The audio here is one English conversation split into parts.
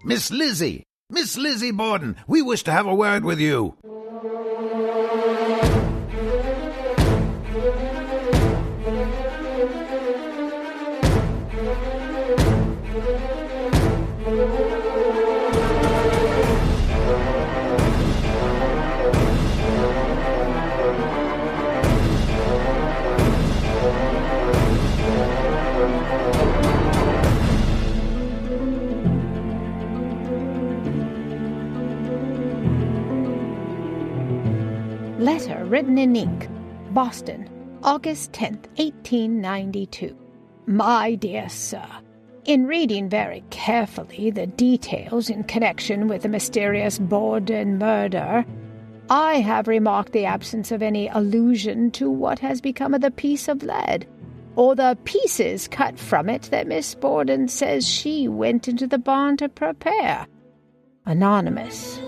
Miss Lizzie! Miss Lizzie Borden, we wish to have a word with you. Letter written in ink. Boston, August 10th, 1892. My dear sir, in reading very carefully the details in connection with the mysterious Borden murder, I have remarked the absence of any allusion to what has become of the piece of lead, or the pieces cut from it that Miss Borden says she went into the barn to prepare. Anonymous.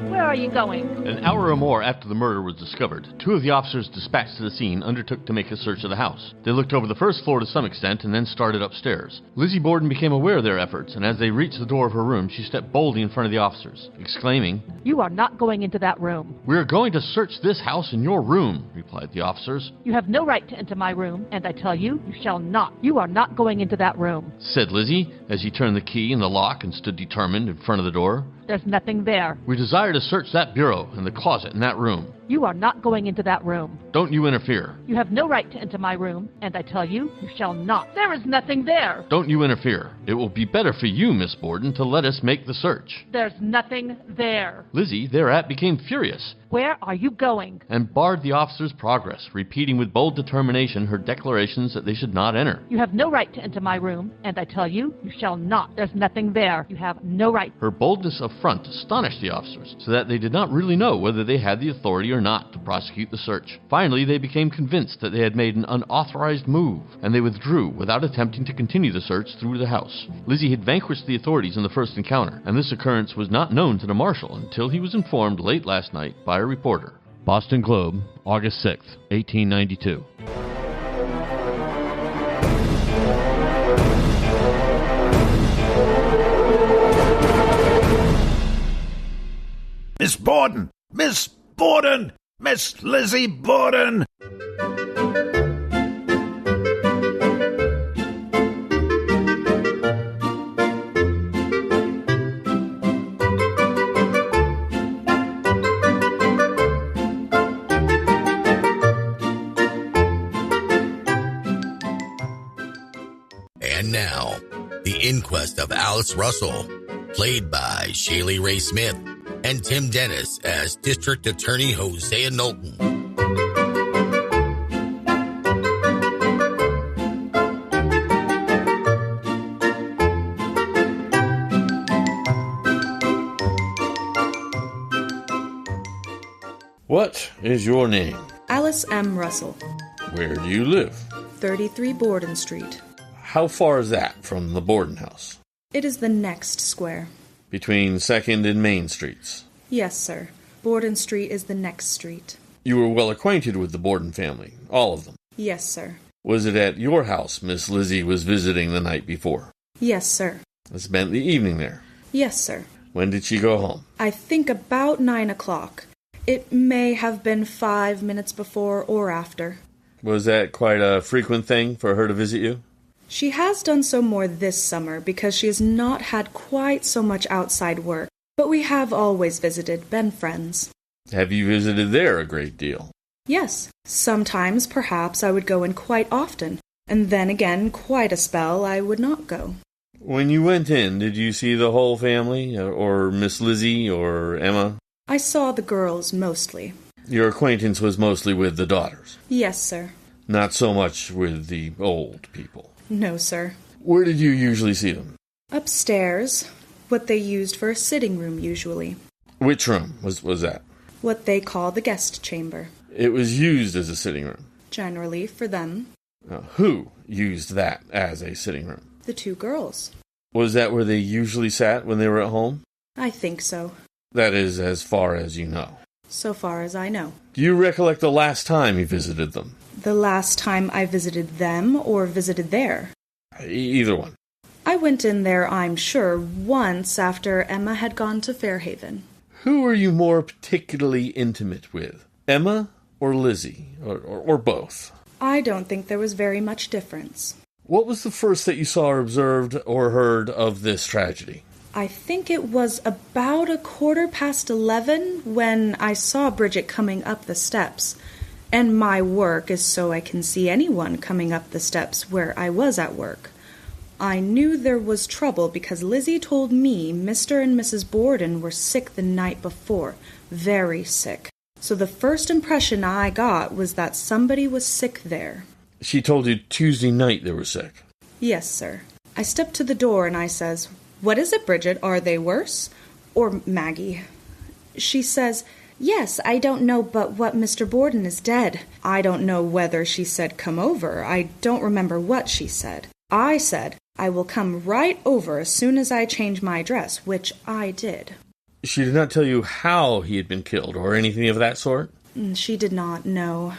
Where are you going? An hour or more after the murder was discovered, two of the officers dispatched to the scene undertook to make a search of the house. They looked over the first floor to some extent and then started upstairs. Lizzie Borden became aware of their efforts, and as they reached the door of her room, she stepped boldly in front of the officers, exclaiming, You are not going into that room. "We are going to search this house in your room," replied the officers. You have no right to enter my room, and I tell you, you shall not. You are not going into that room. Said Lizzie, as she turned the key in the lock and stood determined in front of the door. There's nothing there. "We desire to search that bureau and the closet in that room." You are not going into that room. "Don't you interfere." You have no right to enter my room, and I tell you, you shall not. There is nothing there. "Don't you interfere. It will be better for you, Miss Borden, to let us make the search." There's nothing there. Lizzie thereat became furious Where are you going? and barred the officers' progress, repeating with bold determination her declarations that they should not enter. You have no right to enter my room, and I tell you, you shall not. There's nothing there. You have no right. Her boldness of front astonished the officers, so that they did not really know whether they had the authority or not to prosecute the search. Finally, they became convinced that they had made an unauthorized move, and they withdrew without attempting to continue the search through the house. Lizzie had vanquished the authorities in the first encounter, and this occurrence was not known to the marshal until he was informed late last night by a reporter. Boston Globe, August 6th, 1892. Miss Borden! Miss Borden! Miss Lizzie Borden! And now, The Inquest of Alice Russell, played by Shaylee Ray Smith, and Tim Dennis as District Attorney Hosea Knowlton. What is your name? Alice M. Russell, Where do you live? 33 Borden Street. How far is that from the Borden house? It is the next square. Between 2nd and Main Streets. Yes, sir. Borden Street is the next street. You were well acquainted with the Borden family, all of them. Yes, sir. Was it at your house Miss Lizzie was visiting the night before? Yes, sir. Spent the evening there. Yes, sir. When did she go home? I think about 9 o'clock. It may have been 5 minutes before or after. Was that quite a frequent thing for her to visit you? She has done so more this summer because she has not had quite so much outside work, but we have always visited, been friends. Have you visited there a great deal? Yes. Sometimes, perhaps, I would go in quite often, and then again, quite a spell, I would not go. When you went in, did you see the whole family, or Miss Lizzie, or Emma? I saw the girls mostly. Your acquaintance was mostly with the daughters? Yes, sir. Not so much with the old people? No, sir. Where did you usually see them? Upstairs. What they used for a sitting room, usually. Which room was that? What they call the guest chamber. It was used as a sitting room. Generally, for them. Who used that as a sitting room? The two girls. Was that where they usually sat when they were at home? I think so. That is as far as you know. So far as I know. Do you recollect the last time you visited them? The last time I visited them or visited there? Either one. I went in there, I'm sure, once after Emma had gone to Fairhaven. Who were you more particularly intimate with? Emma or Lizzie? Or both? I don't think there was very much difference. What was the first that you saw or observed or heard of this tragedy? I think it was about 11:15 when I saw Bridget coming up the steps. And my work is so I can see anyone coming up the steps where I was at work. I knew there was trouble because Lizzie told me Mr. and Mrs. Borden were sick the night before, very sick. So the first impression I got was that somebody was sick there. She told you Tuesday night they were sick? Yes, sir. I stepped to the door and I says, "What is it, Bridget? Are they worse?" Or Maggie. She says, "Yes, I don't know but what Mr. Borden is dead." I don't know whether she said come over. I don't remember what she said. I said, "I will come right over as soon as I change my dress," which I did. She did not tell you how he had been killed or anything of that sort? She did not know.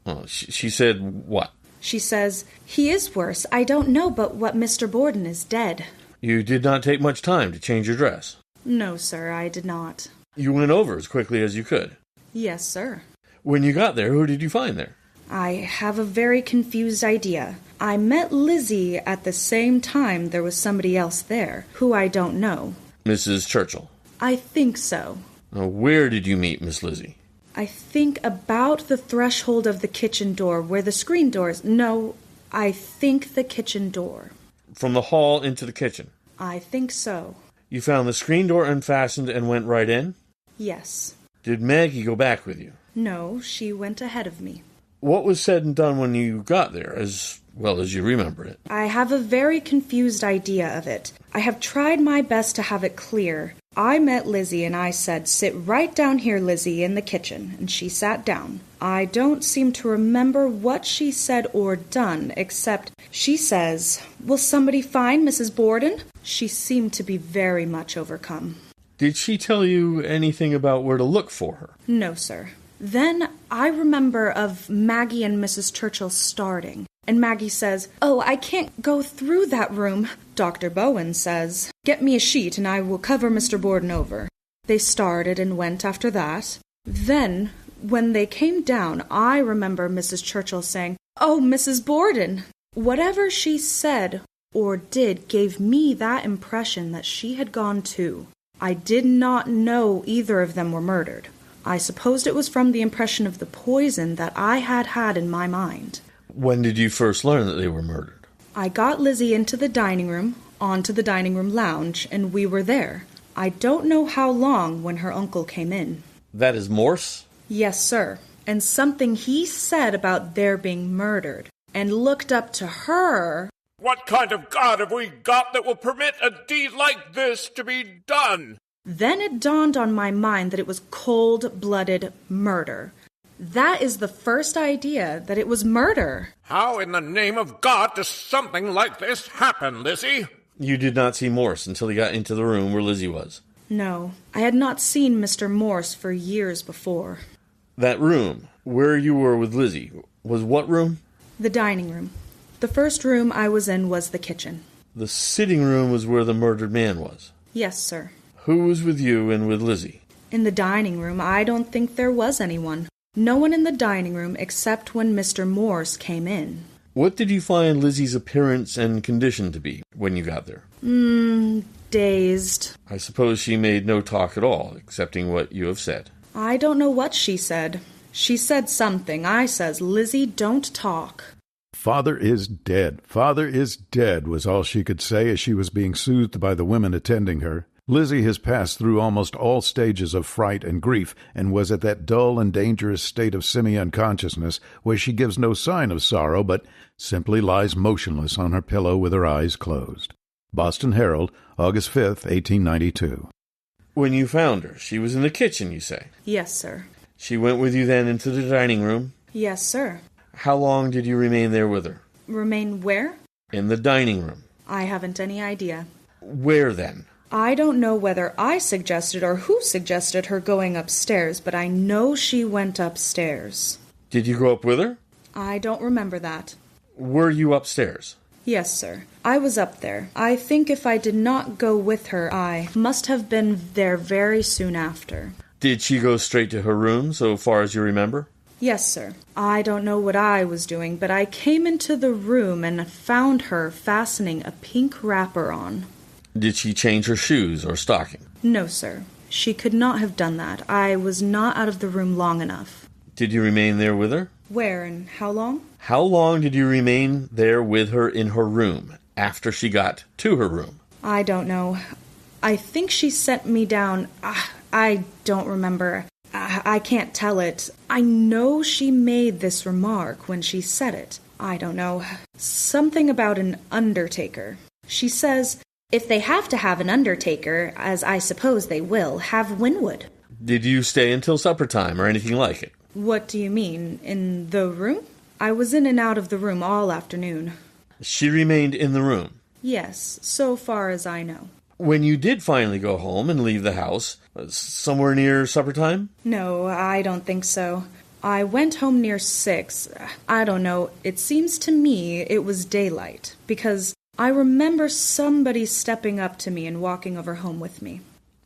Well, she said what? She says, "He is worse. I don't know but what Mr. Borden is dead." You did not take much time to change your dress? No, sir, I did not. You went over as quickly as you could? Yes, sir. When you got there, who did you find there? I have a very confused idea. I met Lizzie at the same time there was somebody else there, who I don't know. Mrs. Churchill? I think so. Where did you meet Miss Lizzie? I think about the threshold of the kitchen door, where the screen doors... No, I think the kitchen door. From the hall into the kitchen? I think so. You found the screen door unfastened and went right in? Yes. Did Maggie go back with you? No, she went ahead of me. What was said and done when you got there, as well as you remember it? I have a very confused idea of it. I have tried my best to have it clear. I met Lizzie and I said, "Sit right down here, Lizzie, in the kitchen," and she sat down. I don't seem to remember what she said or done, except she says, "Will somebody find Mrs. Borden?" She seemed to be very much overcome. Did she tell you anything about where to look for her? No, sir. Then I remember of Maggie and Mrs. Churchill starting. And Maggie says, "Oh, I can't go through that room." Dr. Bowen says, "Get me a sheet and I will cover Mr. Borden over." They started and went after that. Then, when they came down, I remember Mrs. Churchill saying, "Oh, Mrs. Borden." Whatever she said or did gave me that impression that she had gone too. I did not know either of them were murdered. I supposed it was from the impression of the poison that I had in my mind. When did you first learn that they were murdered? I got Lizzie into the dining room, onto the dining room lounge, and we were there. I don't know how long when her uncle came in. That is Morse? Yes, sir. And something he said about their being murdered, and looked up to her. What kind of God have we got that will permit a deed like this to be done? Then it dawned on my mind that it was cold-blooded murder. That is the first idea, that it was murder. How in the name of God does something like this happen, Lizzie? You did not see Morse until he got into the room where Lizzie was? No, I had not seen Mr. Morse for years before. That room, where you were with Lizzie, was what room? The dining room. The first room I was in was the kitchen. The sitting room was where the murdered man was? Yes, sir. Who was with you and with Lizzie? In the dining room, I don't think there was anyone. No one in the dining room except when Mr. Morse came in. What did you find Lizzie's appearance and condition to be when you got there? Dazed. I suppose she made no talk at all, excepting what you have said. I don't know what she said. She said something. I says, "Lizzie, don't talk." "Father is dead. Father is dead," was all she could say as she was being soothed by the women attending her. Lizzie has passed through almost all stages of fright and grief, and was at that dull and dangerous state of semi-unconsciousness where she gives no sign of sorrow, but simply lies motionless on her pillow with her eyes closed. Boston Herald, August 5th, 1892. When you found her, she was in the kitchen, you say? Yes, sir. She went with you then into the dining room? Yes, sir. How long did you remain there with her? Remain where? In the dining room. I haven't any idea. Where then? I don't know whether I suggested or who suggested her going upstairs, but I know she went upstairs. Did you go up with her? I don't remember that. Were you upstairs? Yes, sir. I was up there. I think if I did not go with her, I must have been there very soon after. Did she go straight to her room, so far as you remember? Yes, sir. I don't know what I was doing, but I came into the room and found her fastening a pink wrapper on. Did she change her shoes or stocking? No, sir. She could not have done that. I was not out of the room long enough. Did you remain there with her? Where and how long? How long did you remain there with her in her room after she got to her room? I don't know. I think she sent me down. I don't remember. I can't tell it. I know she made this remark when she said it. I don't know. Something about an undertaker. She says, if they have to have an undertaker, as I suppose they will, have Winwood. Did you stay until supper time or anything like it? What do you mean? In the room? I was in and out of the room all afternoon. She remained in the room? Yes, so far as I know. When you did finally go home and leave the house, somewhere near supper time? No, I don't think so. I went home near 6. I don't know. It seems to me it was daylight, because I remember somebody stepping up to me and walking over home with me.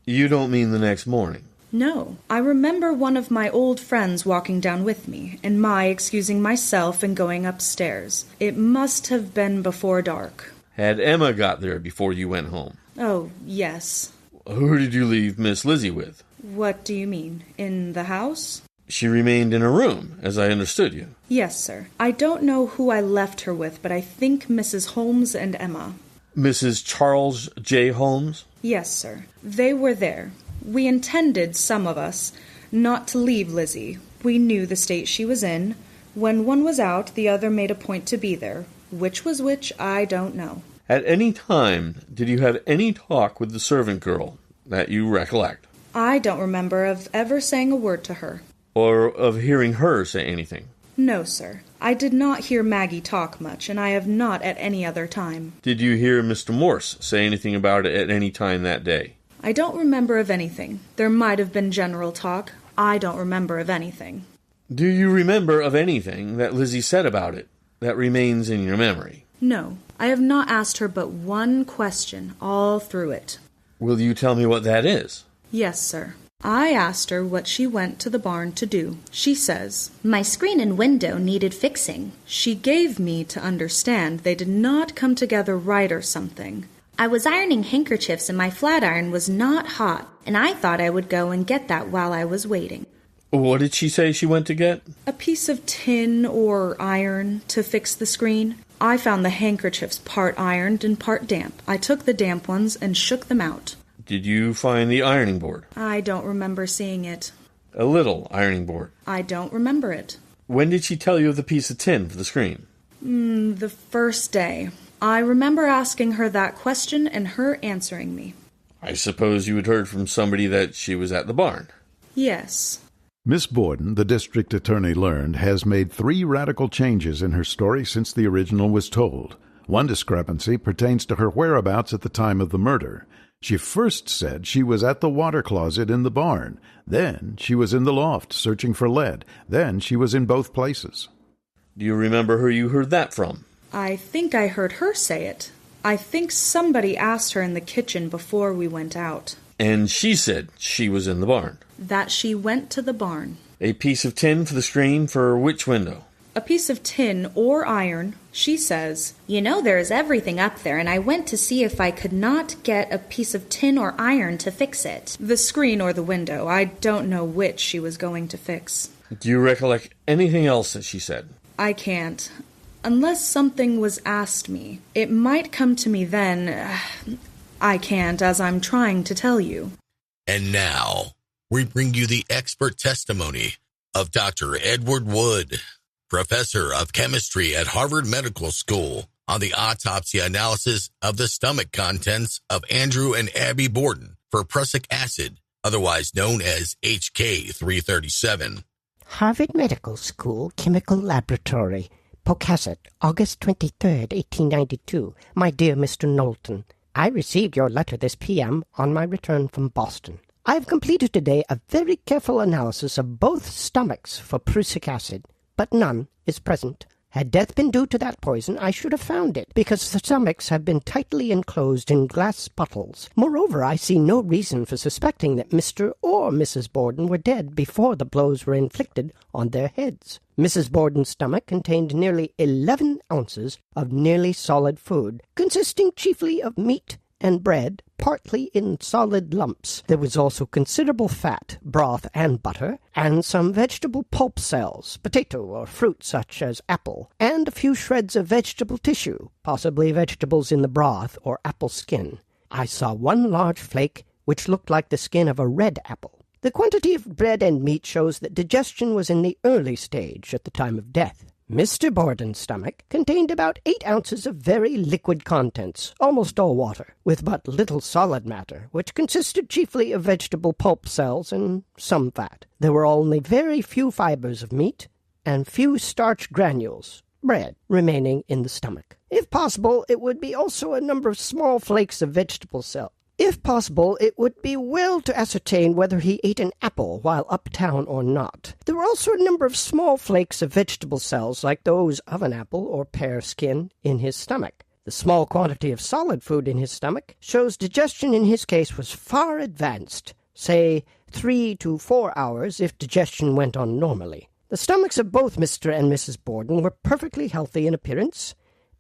You don't mean the next morning? No. I remember one of my old friends walking down with me, and my excusing myself and going upstairs. It must have been before dark. Had Emma got there before you went home? Oh, yes. Who did you leave Miss Lizzie with? What do you mean? In the house? She remained in her room, as I understood you. Yes, sir. I don't know who I left her with, but I think Mrs. Holmes and Emma. Mrs. Charles J. Holmes? Yes, sir. They were there. We intended, some of us, not to leave Lizzie. We knew the state she was in. When one was out, the other made a point to be there. Which was which, I don't know. At any time, did you have any talk with the servant girl that you recollect? I don't remember of ever saying a word to her. Or of hearing her say anything? No, sir. I did not hear Maggie talk much, and I have not at any other time. Did you hear Mr. Morse say anything about it at any time that day? I don't remember of anything. There might have been general talk. I don't remember of anything. Do you remember of anything that Lizzie said about it that remains in your memory? No. I have not asked her but one question all through it. Will you tell me what that is? Yes, sir. I asked her what she went to the barn to do. She says, my screen and window needed fixing. She gave me to understand they did not come together right or something. I was ironing handkerchiefs and my flat iron was not hot, and I thought I would go and get that while I was waiting. What did she say she went to get? A piece of tin or iron to fix the screen. I found the handkerchiefs part ironed and part damp. I took the damp ones and shook them out. Did you find the ironing board? I don't remember seeing it. A little ironing board? I don't remember it. When did she tell you of the piece of tin for the screen? The first day. I remember asking her that question and her answering me. I suppose you had heard from somebody that she was at the barn. Yes. Miss Borden, the district attorney learned, has made 3 radical changes in her story since the original was told. One discrepancy pertains to her whereabouts at the time of the murder. She first said she was at the water closet in the barn. Then she was in the loft searching for lead. Then she was in both places. Do you remember who you heard that from? I think I heard her say it. I think somebody asked her in the kitchen before we went out. And she said she was in the barn. That she went to the barn. A piece of tin for the screen for which window? A piece of tin or iron. She says, you know there is everything up there, and I went to see if I could not get a piece of tin or iron to fix it. The screen or the window. I don't know which she was going to fix. Do you recollect anything else that she said? I can't. Unless something was asked me. It might come to me then. I can't, as I'm trying to tell you. And now, we bring you the expert testimony of Dr. Edward Wood, professor of chemistry at Harvard Medical School, on the autopsy analysis of the stomach contents of Andrew and Abby Borden, for prussic acid, otherwise known as HK337. Harvard Medical School Chemical Laboratory, Pocasset, August 23rd, 1892. My dear Mr. Knowlton, I received your letter this p.m. on my return from Boston. I have completed today a very careful analysis of both stomachs for prussic acid, but none is present. Had death been due to that poison, I should have found it, because the stomachs have been tightly enclosed in glass bottles. Moreover, I see no reason for suspecting that Mr. or Mrs. Borden were dead before the blows were inflicted on their heads. Mrs. Borden's stomach contained nearly 11 ounces of nearly solid food, consisting chiefly of meat and bread, partly in solid lumps. There was also considerable fat, broth, and butter, and some vegetable pulp cells, potato or fruit such as apple, and a few shreds of vegetable tissue, possibly vegetables in the broth or apple skin. I saw one large flake which looked like the skin of a red apple. The quantity of bread and meat shows that digestion was in the early stage at the time of death. Mr. Borden's stomach contained about 8 ounces of very liquid contents, almost all water, with but little solid matter, which consisted chiefly of vegetable pulp cells and some fat. There were only very few fibers of meat and few starch granules, bread, remaining in the stomach. If possible, it would be also a number of small flakes of vegetable cells. If possible, it would be well to ascertain whether he ate an apple while uptown or not. There were also a number of small flakes of vegetable cells like those of an apple or pear skin in his stomach. The small quantity of solid food in his stomach shows digestion in his case was far advanced, say 3 to 4 hours if digestion went on normally. The stomachs of both Mr. and Mrs. Borden were perfectly healthy in appearance,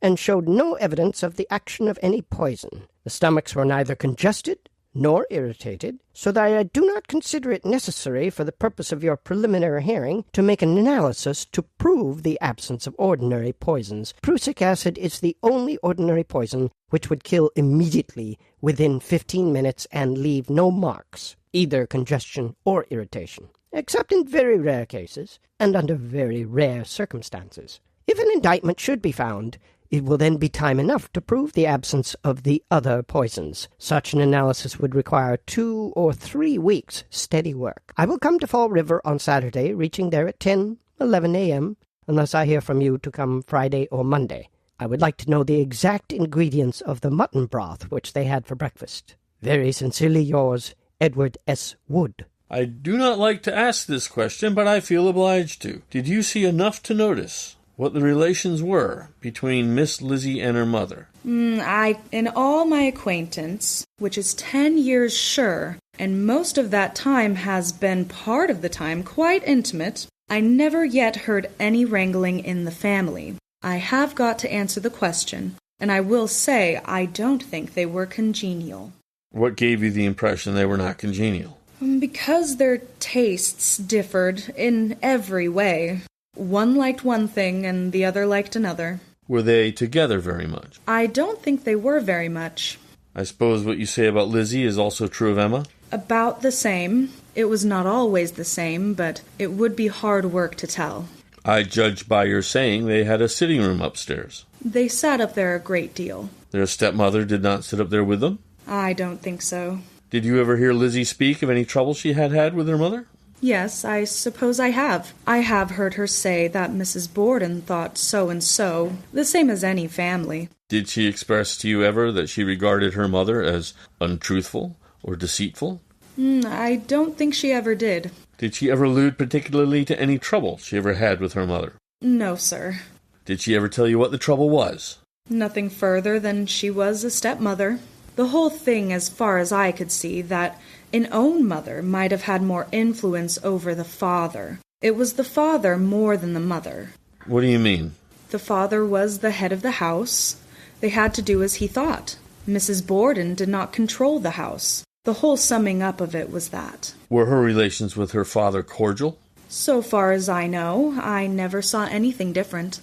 and showed no evidence of the action of any poison. The stomachs were neither congested nor irritated, so that I do not consider it necessary for the purpose of your preliminary hearing to make an analysis to prove the absence of ordinary poisons. Prussic acid is the only ordinary poison which would kill immediately within 15 minutes and leave no marks, either congestion or irritation, except in very rare cases and under very rare circumstances. If an indictment should be found, it will then be time enough to prove the absence of the other poisons. Such an analysis would require 2 or 3 weeks' steady work. I will come to Fall River on Saturday, reaching there at 10:11 a.m., unless I hear from you to come Friday or Monday. I would like to know the exact ingredients of the mutton broth which they had for breakfast. Very sincerely yours, Edward S. Wood. I do not like to ask this question, but I feel obliged to. Did you see enough to notice what the relations were between Miss Lizzie and her mother? In all my acquaintance, which is 10 years sure, and most of that time has been part of the time quite intimate, I never yet heard any wrangling in the family. I have got to answer the question, and I will say I don't think they were congenial. What gave you the impression they were not congenial? Because their tastes differed in every way. One liked one thing and the other liked another. Were they together very much? I don't think they were very much. I suppose what you say about Lizzie is also true of Emma? About the same. It was not always the same, but it would be hard work to tell. I judge by your saying they had a sitting room upstairs. They sat up there a great deal. Their stepmother did not sit up there with them? I don't think so. Did you ever hear Lizzie speak of any trouble she had with her mother? Yes, I suppose I have. I have heard her say that Mrs. Borden thought so and so, the same as any family. Did she express to you ever that she regarded her mother as untruthful or deceitful? I don't think she ever did. Did she ever allude particularly to any trouble she ever had with her mother? No, sir. Did she ever tell you what the trouble was? Nothing further than she was a stepmother. The whole thing, as far as I could see, that an own mother might have had more influence over the father. It was the father more than the mother. What do you mean? The father was the head of the house. They had to do as he thought. Mrs. Borden did not control the house. The whole summing up of it was that. Were her relations with her father cordial? So far as I know, I never saw anything different.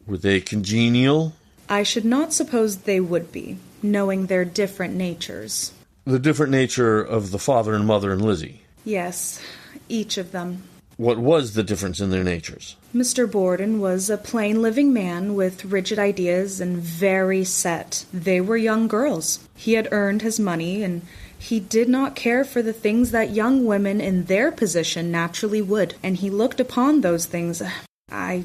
Were they congenial? I should not suppose they would be, knowing their different natures. The different nature of the father and mother and Lizzie? Yes, each of them. What was the difference in their natures? Mr. Borden was a plain living man with rigid ideas and very set. They were young girls. He had earned his money, and He did not care for the things that young women in their position naturally would, and he looked upon those things. I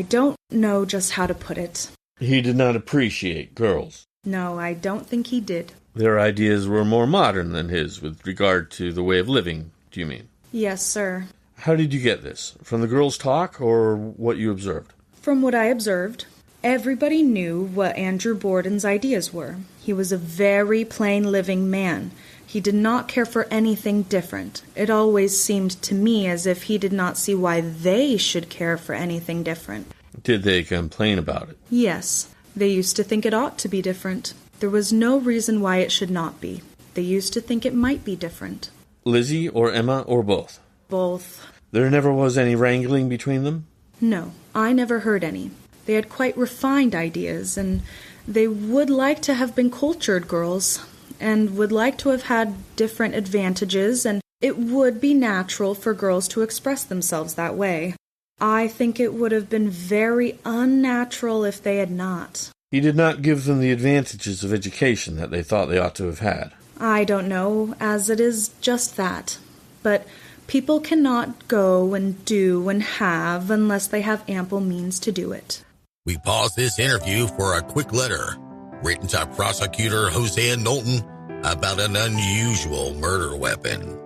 don't know just how to put it. He did not appreciate girls. No, I don't think he did. Their ideas were more modern than his with regard to the way of living, do you mean? Yes, sir. How did you get this? From the girls' talk or what you observed? From what I observed, everybody knew what Andrew Borden's ideas were. He was a very plain living man. He did not care for anything different. It always seemed to me as if he did not see why they should care for anything different. Did they complain about it? Yes. They used to think it ought to be different. There was no reason why it should not be. They used to think it might be different. Lizzie or Emma or both? Both. There never was any wrangling between them? No, I never heard any. They had quite refined ideas, and they would like to have been cultured girls, and would like to have had different advantages, and it would be natural for girls to express themselves that way. I think it would have been very unnatural if they had not. He did not give them the advantages of education that they thought they ought to have had. I don't know, as it is just that. But people cannot go and do and have unless they have ample means to do it. We pause this interview for a quick letter written to Prosecutor Hosea Knowlton about an unusual murder weapon.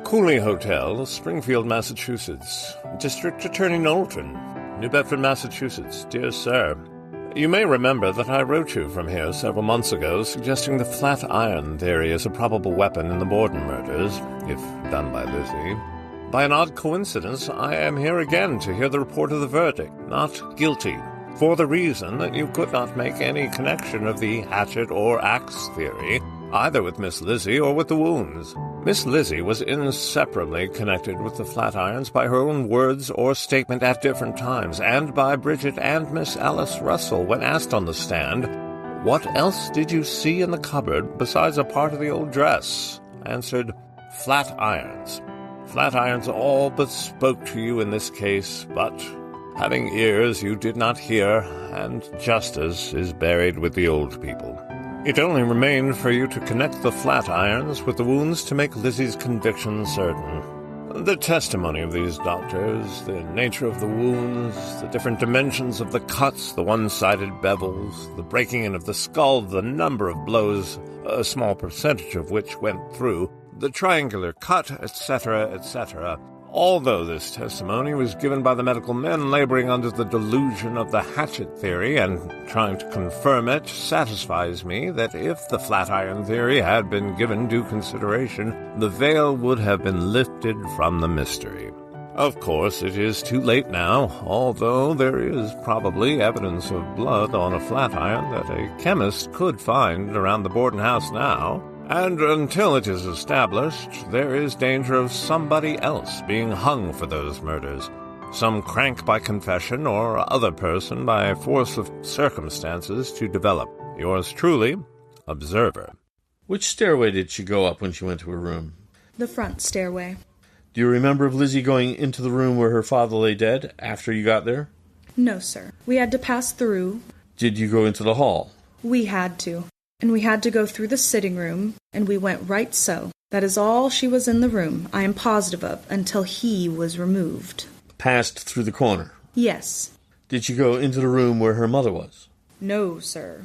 Cooley Hotel, Springfield, Massachusetts. District Attorney Knowlton, New Bedford, Massachusetts. Dear Sir, you may remember that I wrote you from here several months ago suggesting the flat iron theory as a probable weapon in the Borden murders, if done by Lizzie. By an odd coincidence, I am here again to hear the report of the verdict, not guilty, for the reason that you could not make any connection of the hatchet or axe theory, either with Miss Lizzie or with the wounds. Miss Lizzie was inseparably connected with the Flatirons by her own words or statement at different times, and by Bridget and Miss Alice Russell when asked on the stand, "What else did you see in the cupboard besides a part of the old dress?" Answered, "Flat irons." Flat irons all but spoke to you in this case, but having ears you did not hear, and justice is buried with the old people. It only remained for you to connect the flat irons with the wounds to make Lizzie's conviction certain. The testimony of these doctors, the nature of the wounds, the different dimensions of the cuts, the one-sided bevels, the breaking in of the skull, the number of blows, a small percentage of which went through, the triangular cut, etc., etc. Although this testimony was given by the medical men laboring under the delusion of the hatchet theory and trying to confirm it, satisfies me that if the flatiron theory had been given due consideration, the veil would have been lifted from the mystery. Of course, it is too late now, although there is probably evidence of blood on a flatiron that a chemist could find around the Borden house now. And until it is established, there is danger of somebody else being hung for those murders. Some crank by confession or other person by force of circumstances to develop. Yours truly, Observer. Which stairway did she go up when she went to her room? The front stairway. Do you remember of Lizzie going into the room where her father lay dead after you got there? No, sir. We had to pass through. Did you go into the hall? We had to. And we had to go through the sitting room, and we went right so. That is all she was in the room, I am positive of, until he was removed. Passed through the corner? Yes. Did she go into the room where her mother was? No, sir.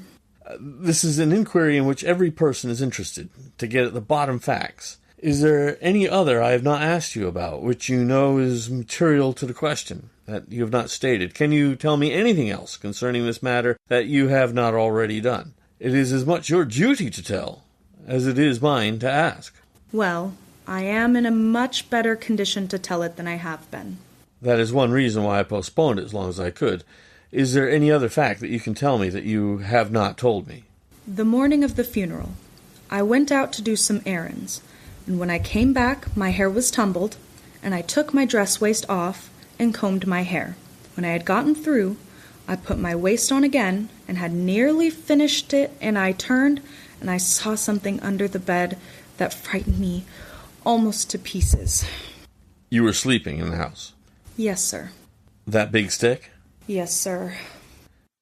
This is an inquiry in which every person is interested, to get at the bottom facts. Is there any other I have not asked you about, which you know is material to the question, that you have not stated? Can you tell me anything else concerning this matter that you have not already done? It is as much your duty to tell as it is mine to ask. Well, I am in a much better condition to tell it than I have been. That is one reason why I postponed it as long as I could. Is there any other fact that you can tell me that you have not told me? The morning of the funeral, I went out to do some errands, and when I came back, my hair was tumbled, and I took my dress waist off and combed my hair. When I had gotten through, I put my waist on again and had nearly finished it, and I turned and I saw something under the bed that frightened me almost to pieces. You were sleeping in the house? Yes, sir. That big stick? Yes, sir.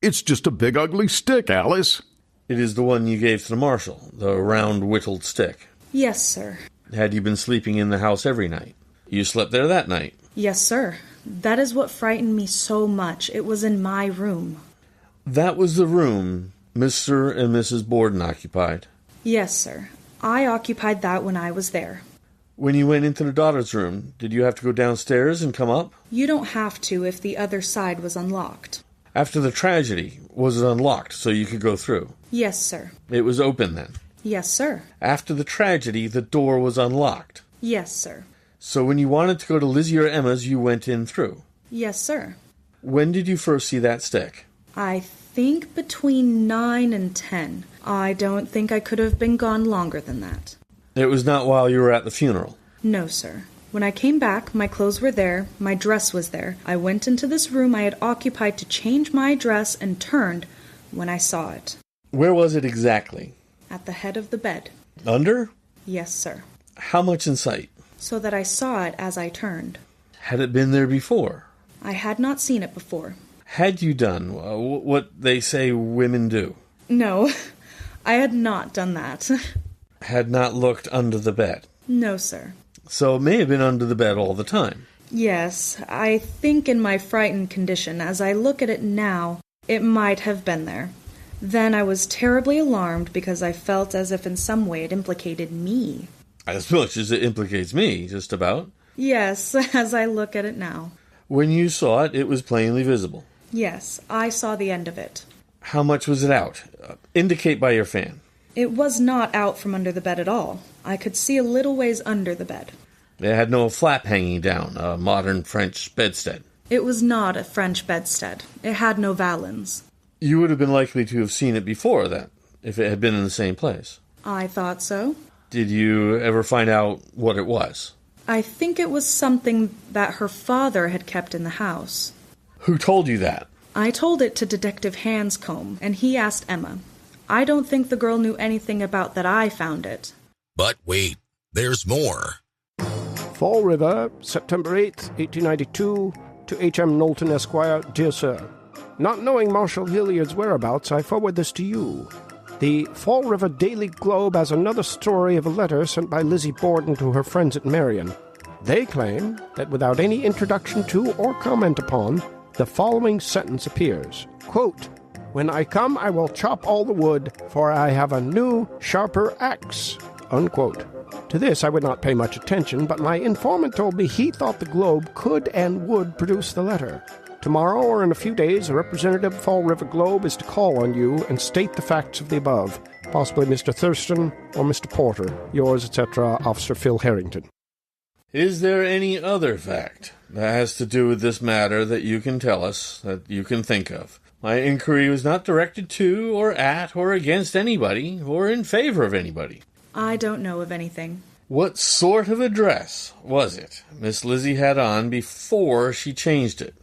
It's just a big ugly stick, Alice. It is the one you gave to the marshal, the round whittled stick. Yes, sir. Had you been sleeping in the house every night? You slept there that night? Yes, sir. That is what frightened me so much. It was in my room. That was the room Mr. and Mrs. Borden occupied? Yes, sir. I occupied that when I was there. When you went into the daughter's room, did you have to go downstairs and come up? You don't have to if the other side was unlocked. After the tragedy, was it unlocked so you could go through? Yes, sir. It was open then? Yes, sir. After the tragedy, the door was unlocked? Yes, sir. So when you wanted to go to Lizzie or Emma's, you went in through? Yes, sir. When did you first see that stick? I think between 9 and 10. I don't think I could have been gone longer than that. It was not while you were at the funeral? No, sir. When I came back, my clothes were there, my dress was there. I went into this room I had occupied to change my dress and turned when I saw it. Where was it exactly? At the head of the bed. Under? Yes, sir. How much in sight? So that I saw it as I turned. Had it been there before? I had not seen it before. Had you done what they say women do? No, I had not done that. Had not looked under the bed? No, sir. So it may have been under the bed all the time? Yes, I think in my frightened condition, as I look at it now, it might have been there. Then I was terribly alarmed because I felt as if in some way it implicated me. As much as it implicates me, just about. Yes, as I look at it now. When you saw it, it was plainly visible? Yes, I saw the end of it. How much was it out? Indicate by your fan. It was not out from under the bed at all. I could see a little ways under the bed. It had no flap hanging down, a modern French bedstead. It was not a French bedstead. It had no valance. You would have been likely to have seen it before, then, if it had been in the same place. I thought so. Did you ever find out what it was? I think it was something that her father had kept in the house. Who told you that? I told it to Detective Hanscombe, and he asked Emma. I don't think the girl knew anything about that I found it. But wait, there's more. Fall River, September 8th, 1892, to H.M. Knowlton, Esquire, Dear Sir. Not knowing Marshal Hilliard's whereabouts, I forward this to you. The Fall River Daily Globe has another story of a letter sent by Lizzie Borden to her friends at Marion. They claim that without any introduction to or comment upon, the following sentence appears. Quote, "When I come, I will chop all the wood, for I have a new, sharper axe." Unquote. To this I would not pay much attention, but my informant told me he thought the Globe could and would produce the letter. Tomorrow or in a few days, a representative of Fall River Globe is to call on you and state the facts of the above. Possibly Mr. Thurston or Mr. Porter. Yours, etc., Officer Phil Harrington. Is there any other fact that has to do with this matter that you can tell us, that you can think of? My inquiry was not directed to or at or against anybody or in favor of anybody. I don't know of anything. What sort of a dress was it Miss Lizzie had on before she changed it?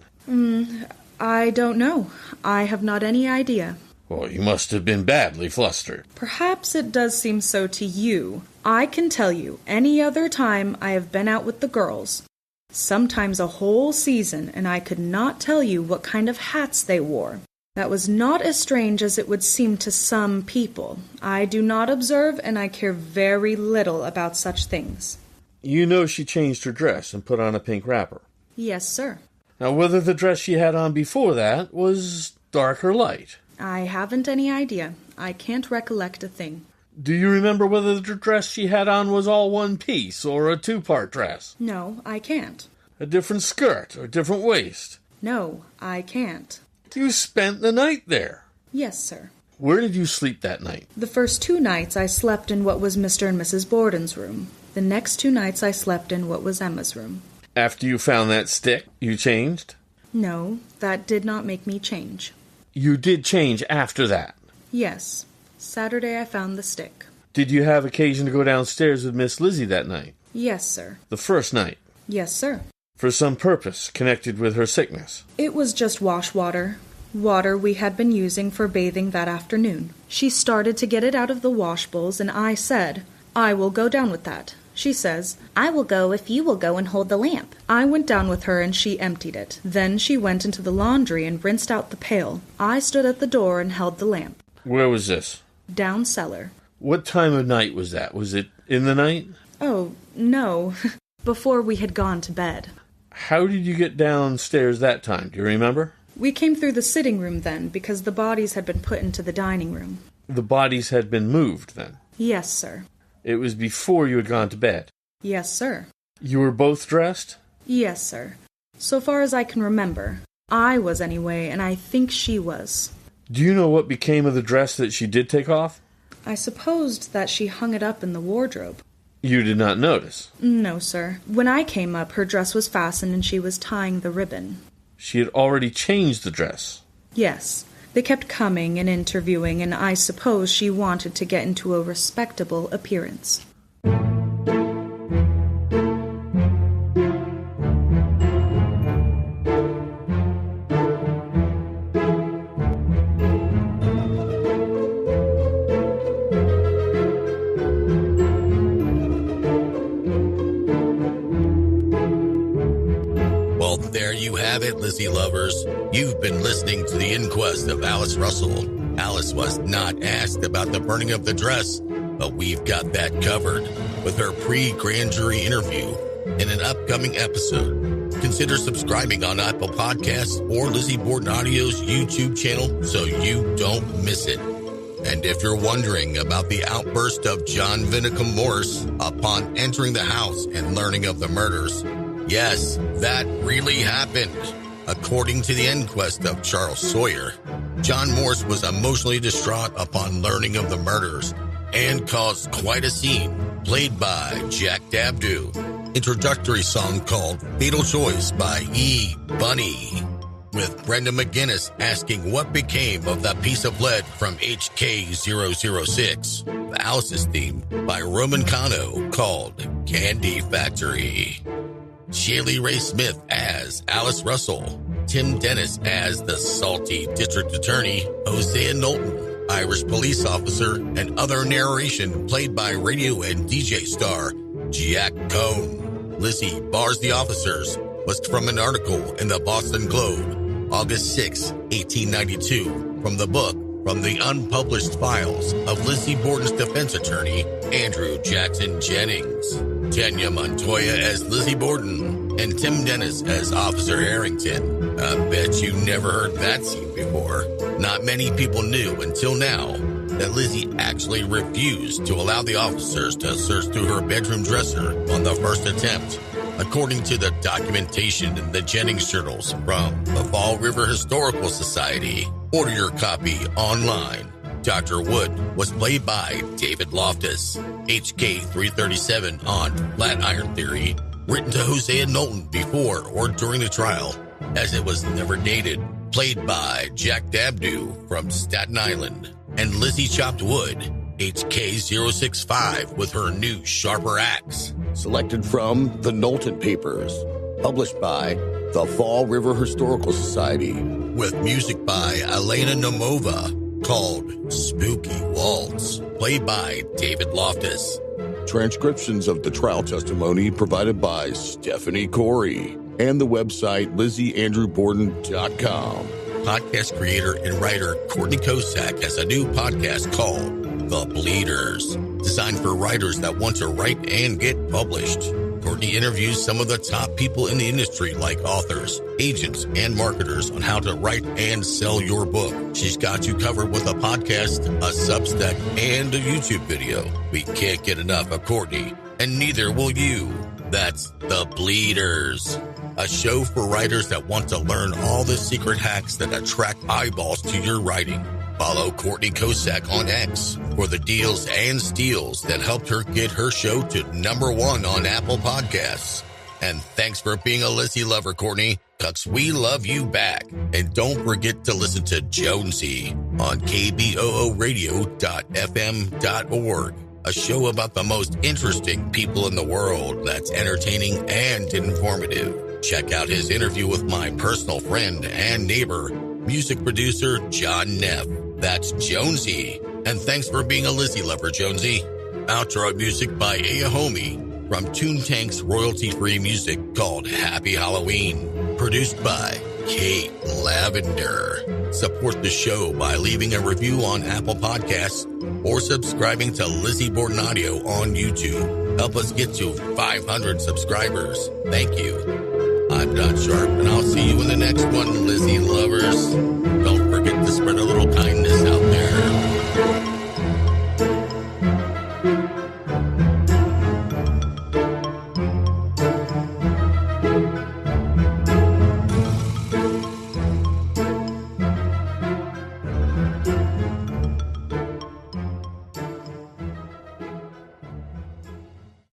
I don't know. I have not any idea. Well, you must have been badly flustered. Perhaps it does seem so to you. I can tell you, any other time I have been out with the girls, sometimes a whole season, and I could not tell you what kind of hats they wore. That was not as strange as it would seem to some people. I do not observe, and I care very little about such things. You know she changed her dress and put on a pink wrapper. Yes, sir. Now, whether the dress she had on before that was dark or light? I haven't any idea. I can't recollect a thing. Do you remember whether the dress she had on was all one piece or a two-part dress? No, I can't. A different skirt or different waist? No, I can't. You spent the night there? Yes, sir. Where did you sleep that night? The first 2 nights I slept in what was Mr. and Mrs. Borden's room. The next 2 nights I slept in what was Emma's room. After you found that stick, you changed? No, that did not make me change. You did change after that? Yes. Saturday I found the stick. Did you have occasion to go downstairs with Miss Lizzie that night? Yes, sir. The first night? Yes, sir. For some purpose connected with her sickness? It was just wash water. Water we had been using for bathing that afternoon. She started to get it out of the wash bowls, and I said, "I will go down with that." She says, "I will go if you will go and hold the lamp." I went down with her and she emptied it. Then she went into the laundry and rinsed out the pail. I stood at the door and held the lamp. Where was this? Down cellar. What time of night was that? Was it In the night? Oh, no. Before we had gone to bed. How did you get downstairs that time? Do you remember? We came through the sitting room then, because the bodies had been put into the dining room. The bodies had been moved then? Yes, sir. It was before you had gone to bed? Yes, sir. You were both dressed? Yes, sir. So far as I can remember. I was anyway, and I think she was. Do you know what became of the dress that she did take off? I supposed that she hung it up in the wardrobe. You did not notice? No, sir. When I came up, her dress was fastened and she was tying the ribbon. She had already changed the dress? Yes. They kept coming and interviewing, and I suppose she wanted to get into a respectable appearance. Lizzie lovers, you've been listening to the Inquest of Alice Russell. Alice was not asked about the burning of the dress, but we've got that covered with her pre-grand jury interview in an upcoming episode. Consider subscribing on Apple Podcasts or Lizzie Borden Audio's YouTube channel so you don't miss it. And if you're wondering about the outburst of John Morse upon entering the house and learning of the murders, yes, that really happened. According to the inquest of Charles Sawyer, John Morse was emotionally distraught upon learning of the murders and caused quite a scene, played by Jack Dabdoo. Introductory song called Fatal Choice by E. Bunny, with Brenda McGinnis asking what became of that piece of lead from HK006. The Alice's theme by Roman Cano called Candy Factory. Shaylee Ray Smith as Alice Russell, Tim Dennis as the salty district attorney, Hosea Knowlton, Irish police officer, and other narration played by radio and DJ star Jack Cohn. Lizzie bars the officers was from an article in the Boston Globe, August 6, 1892, from the book From the Unpublished Files of Lizzie Borden's defense attorney, Andrew Jackson Jennings. Tanya Montoya as Lizzie Borden, and Tim Dennis as Officer Harrington. I bet you never heard that scene before. Not many people knew until now that Lizzie actually refused to allow the officers to search through her bedroom dresser on the first attempt. According to the documentation in the Jennings Journals from the Fall River Historical Society, order your copy online. Dr. Wood was played by David Loftus. HK 337 on Flatiron Theory, written to Hosea Knowlton before or during the trial, as it was never dated, played by Jack Dabdoo from Staten Island. And Lizzie chopped wood, HK 065, with her new sharper axe. Selected from The Knowlton Papers, published by the Fall River Historical Society. With music by Elena Nomova, called Spooky Waltz, played by David Loftus. Transcriptions of the trial testimony provided by Stephanie Corey, and the website LizzieAndrewBorden.com. Podcast creator and writer Courtney Kosak has a new podcast called The Bleeders, designed for writers that want to write and get published. Courtney interviews some of the top people in the industry like authors, agents, and marketers on how to write and sell your book. She's got you covered with a podcast, a Substack, and a YouTube video. We can't get enough of Courtney, and neither will you. That's The Bleeders, a show for writers that want to learn all the secret hacks that attract eyeballs to your writing. Follow Courtney Kosak on X for the deals and steals that helped her get her show to #1 on Apple Podcasts. And thanks for being a Lizzie lover, Courtney, because we love you back. And don't forget to listen to Jonesy on KBOOradio.fm.org, a show about the most interesting people in the world that's entertaining and informative. Check out his interview with my personal friend and neighbor, music producer John Neff. That's Jonesy. And thanks for being a Lizzie lover, Jonesy. Outro music by Ayahomi from Toontank's royalty-free music called Happy Halloween. Produced by Kate Lavender. Support the show by leaving a review on Apple Podcasts or subscribing to Lizzie Borden Audio on YouTube. Help us get to 500 subscribers. Thank you. I'm Don Sharp, and I'll see you in the next one, Lizzie lovers.